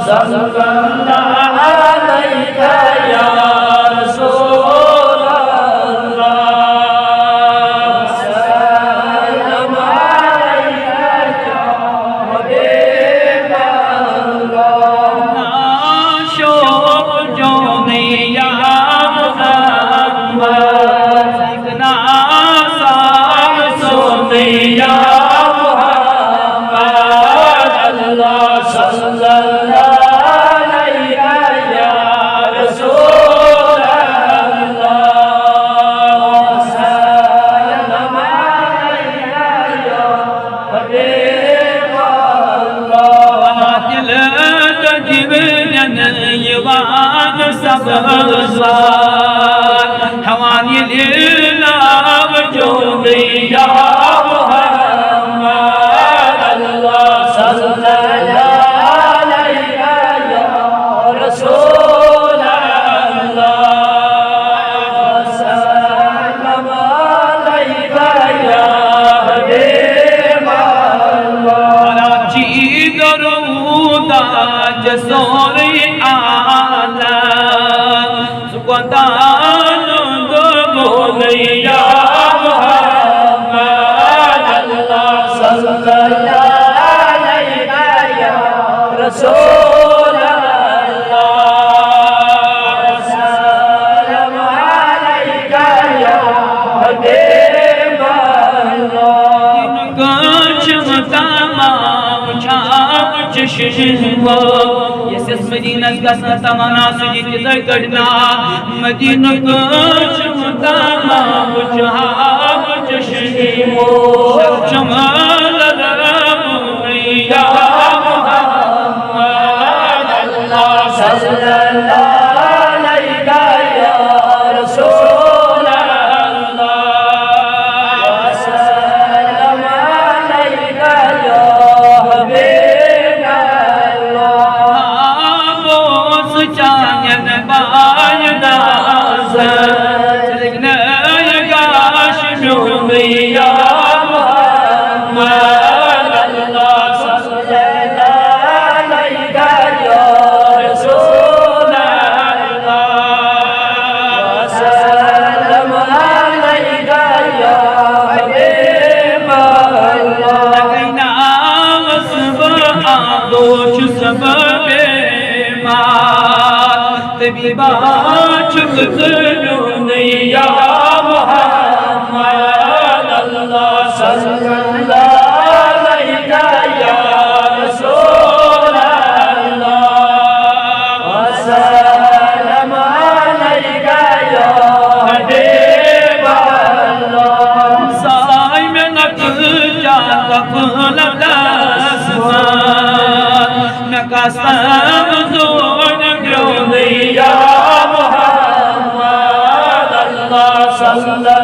सल्लल्लाहु अलैका या रसूल अल्लाह सलाम अलैका या हबीब अल्लाह नाशो जो या मुहम्मद सिकना साम सुने या मुहम्मद अल्लाह सल्लल्लाहु अलैका या रसूल अल्लाह सलाम अलैका या हबीब अल्लाह दिल तजबन यवान सबज़ार हवानी लिल्लाह जो या मुहम्मद अल्लाह सल्लल्लाहु अलैका या रसूल अल्लाह सलाम अलैका या हबीब अल्लाह जी दरूदा जसोरे आला सुकतान दो बोलिया मुहम्मद अल्लाह सल्लल्लाहु अलैका या रसूल अल्लाह सलाम अलैका या हबीब अल्लाह चश्मो यस मदीना गसन तमना सुजित दगड़ना मदीना कचम तमाम जहाब चश्मो शमल या मुहम्मद अल्लाह सल्लल्लाहु अलैका या रसूल अल्लाह सलाम अलैका या हबीब अल्लाह चायन बायदा चलना गाश या मुहम्मद अल्लाह सल्लल्लाहु अलैका या रसूल अल्लाह सलाम अलैका या हबीब अल्लाह लगना मसब आदोश सबबे तबीबा चुक या मुहम्मद अल्लाह सल्लल्लाहु अलैका या रसूल अल्लाह सलाम अलैका या हबीब अल्लाह साई में नकल जाता फलदासमान नकासम जोन या मुहम्मद अल्लाह सल्लल्लाहु